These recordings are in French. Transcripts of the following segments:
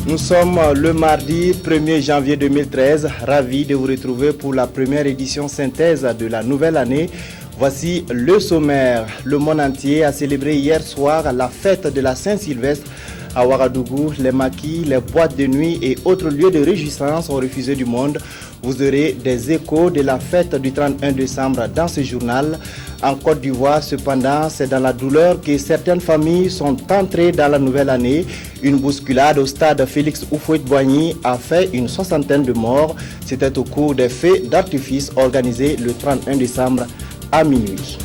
Nous sommes le mardi 1er janvier 2013, ravis de vous retrouver pour la première édition synthèse de la nouvelle année. Voici le sommaire. Le monde entier a célébré hier soir la fête de la Saint-Sylvestre à Ouagadougou. Les maquis, les boîtes de nuit et autres lieux de réjouissance ont refusé du monde. Vous aurez des échos de la fête du 31 décembre dans ce journal. En Côte d'Ivoire, cependant, c'est dans la douleur que certaines familles sont entrées dans la nouvelle année. Une bousculade au stade Félix Houphouët-Boigny a fait une soixantaine de morts. C'était au cours des feux d'artifice organisés le 31 décembre à minuit.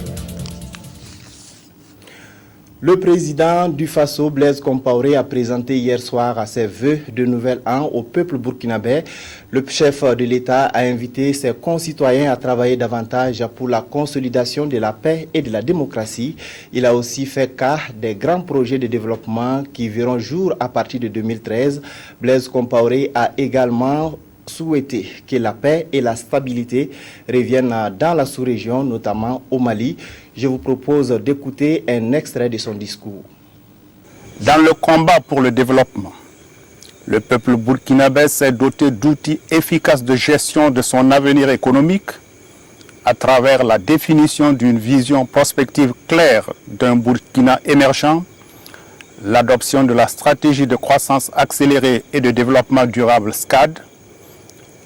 Le président du Faso, Blaise Compaoré, a présenté hier soir ses vœux de nouvel an au peuple burkinabé. Le chef de l'État a invité ses concitoyens à travailler davantage pour la consolidation de la paix et de la démocratie. Il a aussi fait cas des grands projets de développement qui verront jour à partir de 2013. Blaise Compaoré a également souhaiter que la paix et la stabilité reviennent dans la sous-région, notamment au Mali. Je vous propose d'écouter un extrait de son discours. Dans le combat pour le développement, le peuple burkinabé s'est doté d'outils efficaces de gestion de son avenir économique à travers la définition d'une vision prospective claire d'un Burkina émergent, l'adoption de la stratégie de croissance accélérée et de développement durable SCAD,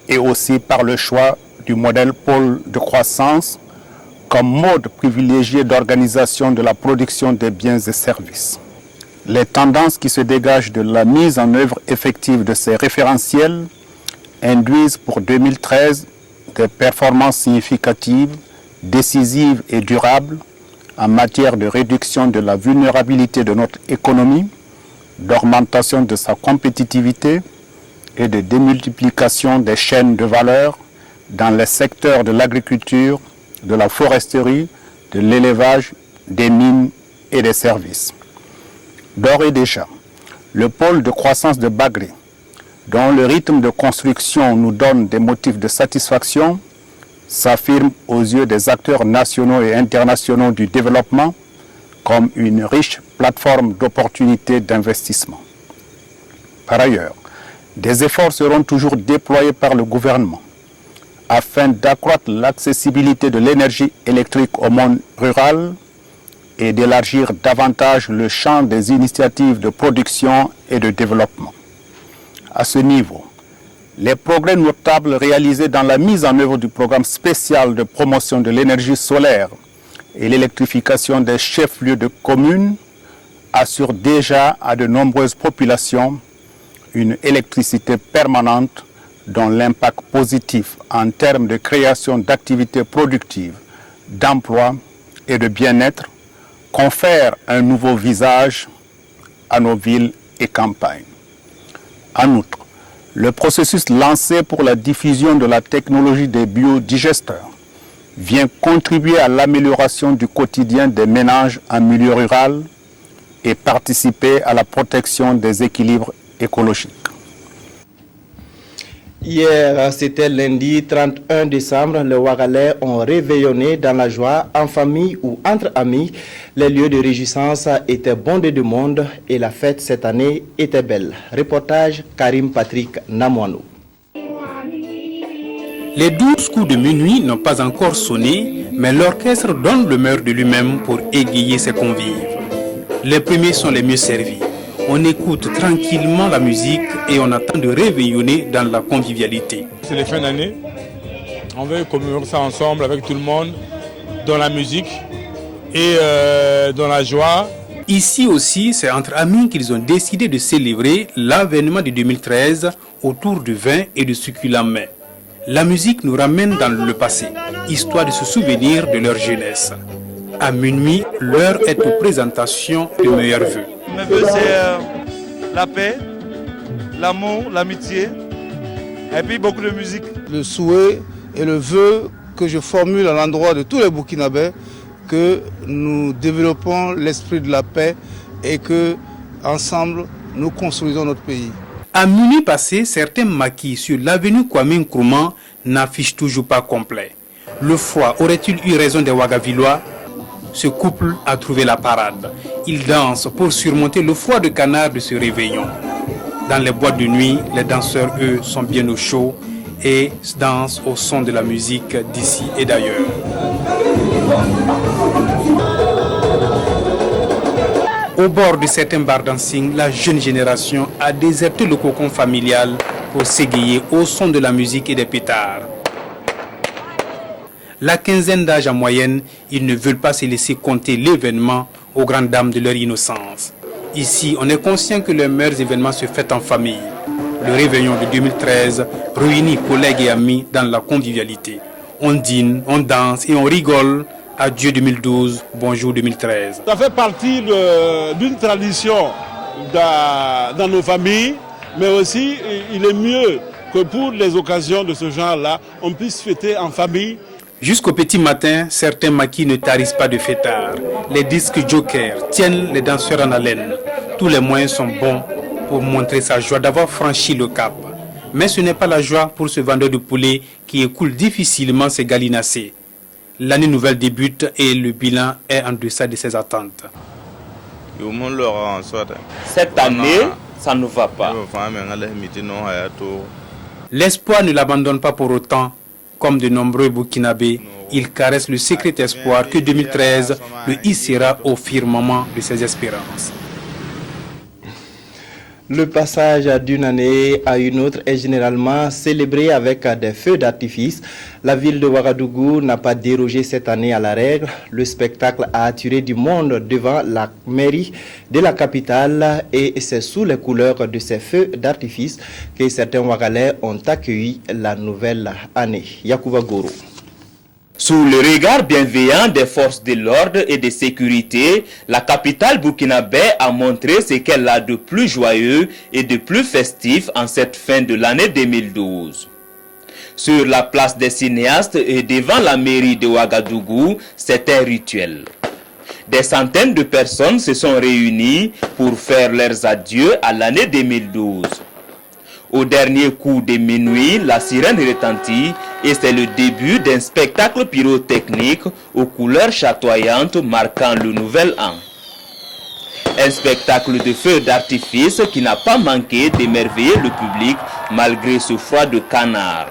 et aussi par le choix du modèle pôle de croissance comme mode privilégié d'organisation de la production des biens et services. Les tendances qui se dégagent de la mise en œuvre effective de ces référentiels induisent pour 2013 des performances significatives, décisives et durables en matière de réduction de la vulnérabilité de notre économie, d'augmentation de sa compétitivité et de démultiplication des chaînes de valeur dans les secteurs de l'agriculture, de la foresterie, de l'élevage, des mines et des services. D'ores et déjà, le pôle de croissance de Bagré, dont le rythme de construction nous donne des motifs de satisfaction, s'affirme aux yeux des acteurs nationaux et internationaux du développement comme une riche plateforme d'opportunités d'investissement. Par ailleurs, des efforts seront toujours déployés par le gouvernement afin d'accroître l'accessibilité de l'énergie électrique au monde rural et d'élargir davantage le champ des initiatives de production et de développement. À ce niveau, les progrès notables réalisés dans la mise en œuvre du programme spécial de promotion de l'énergie solaire et l'électrification des chefs-lieux de communes assurent déjà à de nombreuses populations une électricité permanente dont l'impact positif en termes de création d'activités productives, d'emploi et de bien-être confère un nouveau visage à nos villes et campagnes. En outre, le processus lancé pour la diffusion de la technologie des biodigesteurs vient contribuer à l'amélioration du quotidien des ménages en milieu rural et participer à la protection des équilibres écologique. Hier, c'était lundi 31 décembre, les Ouagalais ont réveillonné dans la joie, en famille ou entre amis. Les lieux de réjouissance étaient bondés de monde et la fête cette année était belle. Reportage Karim Patrick Namouanou. Les 12 coups de minuit n'ont pas encore sonné, mais l'orchestre donne le meilleur de lui-même pour égayer ses convives. Les premiers sont les mieux servis. On écoute tranquillement la musique et on attend de réveillonner dans la convivialité. C'est les fins d'année. On veut commémorer ça ensemble avec tout le monde, dans la musique et dans la joie. Ici aussi, c'est entre amis qu'ils ont décidé de célébrer l'avènement de 2013 autour du vin et de succulents mets. La musique nous ramène dans le passé, histoire de se souvenir de leur jeunesse. À minuit, l'heure est aux présentations de meilleurs vœux. Mes vœux, c'est la paix, l'amour, l'amitié et puis beaucoup de musique. Le souhait et le vœu que je formule à l'endroit de tous les Burkinabés, que nous développons l'esprit de la paix et que, ensemble, nous construisons notre pays. À minuit passé, certains maquis sur l'avenue Kwame Nkrumah n'affichent toujours pas complet. Le froid aurait-il eu raison des Ouagavillois? Ce couple a trouvé la parade. Ils dansent pour surmonter le froid de canard de ce réveillon. Dans les boîtes de nuit, les danseurs, eux, sont bien au chaud et dansent au son de la musique d'ici et d'ailleurs. Au bord de certains bars dancing, la jeune génération a déserté le cocon familial pour s'égayer au son de la musique et des pétards. La quinzaine d'âge en moyenne, ils ne veulent pas se laisser compter l'événement aux grandes dames de leur innocence. Ici, on est conscient que les meilleurs événements se fêtent en famille. Le réveillon de 2013 réunit collègues et amis dans la convivialité. On dîne, on danse et on rigole. Adieu 2012, bonjour 2013. Ça fait partie d'une tradition dans nos familles, mais aussi il est mieux que pour les occasions de ce genre-là, on puisse fêter en famille. Jusqu'au petit matin, certains maquis ne tarissent pas de fêtards. Les disques Joker tiennent les danseurs en haleine. Tous les moyens sont bons pour montrer sa joie d'avoir franchi le cap. Mais ce n'est pas la joie pour ce vendeur de poulet qui écoule difficilement ses gallinacés. L'année nouvelle débute et le bilan est en deçà de ses attentes. Cette année, ça ne va pas. L'espoir ne l'abandonne pas pour autant. Comme de nombreux Burkinabés, il caresse le secret espoir que 2013 le hissera au firmament de ses espérances. Le passage d'une année à une autre est généralement célébré avec des feux d'artifice. La ville de Ouagadougou n'a pas dérogé cette année à la règle. Le spectacle a attiré du monde devant la mairie de la capitale et c'est sous les couleurs de ces feux d'artifice que certains Ouagalais ont accueilli la nouvelle année. Yacouba Goro. Sous le regard bienveillant des forces de l'ordre et de sécurité, la capitale burkinabé a montré ce qu'elle a de plus joyeux et de plus festif en cette fin de l'année 2012. Sur la place des cinéastes et devant la mairie de Ouagadougou, c'était rituel. Des centaines de personnes se sont réunies pour faire leurs adieux à l'année 2012. Au dernier coup de minuit, la sirène retentit et c'est le début d'un spectacle pyrotechnique aux couleurs chatoyantes marquant le nouvel an. Un spectacle de feux d'artifice qui n'a pas manqué d'émerveiller le public malgré ce froid de canard.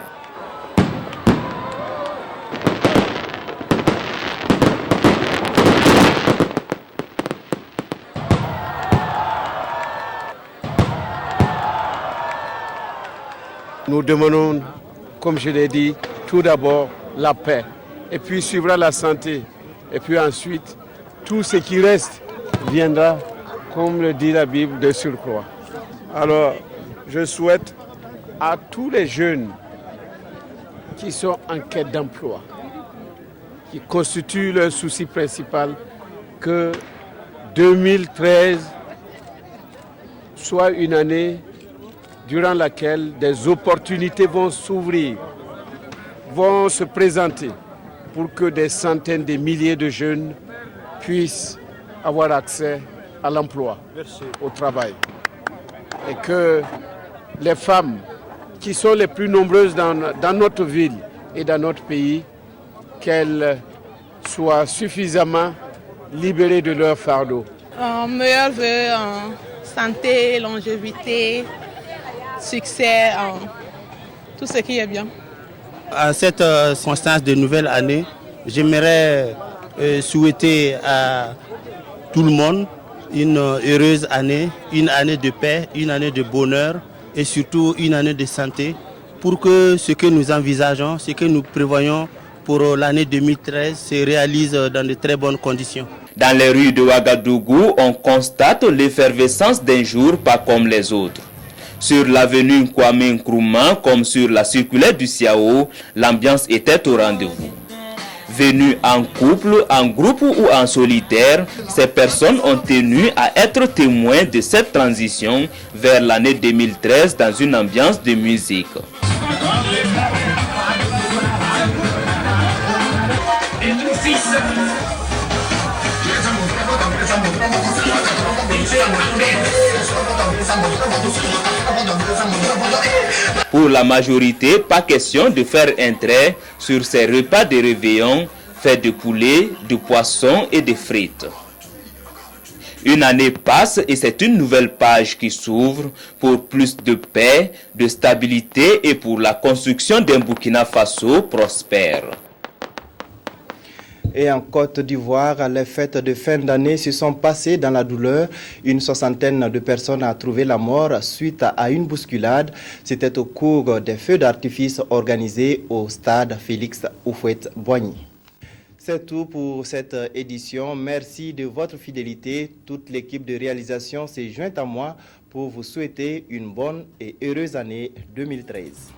Nous demandons, comme je l'ai dit, tout d'abord la paix, et puis suivra la santé, et puis ensuite tout ce qui reste viendra, comme le dit la Bible, de surcroît. Alors, je souhaite à tous les jeunes qui sont en quête d'emploi, qui constituent leur souci principal, que 2013 soit une année durant laquelle des opportunités vont s'ouvrir, vont se présenter pour que des centaines de milliers de jeunes puissent avoir accès à l'emploi, au travail. Et que les femmes qui sont les plus nombreuses dans notre ville et dans notre pays, qu'elles soient suffisamment libérées de leur fardeau. Meilleurs vœux en santé, longévité, succès, tout ce qui est bien. À cette circonstance de nouvelle année, j'aimerais souhaiter à tout le monde une heureuse année, une année de paix, une année de bonheur et surtout une année de santé pour que ce que nous envisageons, ce que nous prévoyons pour l'année 2013 se réalise dans de très bonnes conditions. Dans les rues de Ouagadougou, on constate l'effervescence d'un jour pas comme les autres. Sur l'avenue Kwame Nkrumah, comme sur la circulaire du Siao, l'ambiance était au rendez-vous. Venues en couple, en groupe ou en solitaire, ces personnes ont tenu à être témoins de cette transition vers l'année 2013 dans une ambiance de musique. Pour la majorité, pas question de faire un trait sur ces repas de réveillon faits de poulet, de poisson et de frites. Une année passe et c'est une nouvelle page qui s'ouvre pour plus de paix, de stabilité et pour la construction d'un Burkina Faso prospère. Et en Côte d'Ivoire, les fêtes de fin d'année se sont passées dans la douleur. Une soixantaine de personnes a trouvé la mort suite à une bousculade. C'était au cours des feux d'artifice organisés au stade Félix Houphouët-Boigny. C'est tout pour cette édition. Merci de votre fidélité. Toute l'équipe de réalisation s'est jointe à moi pour vous souhaiter une bonne et heureuse année 2013.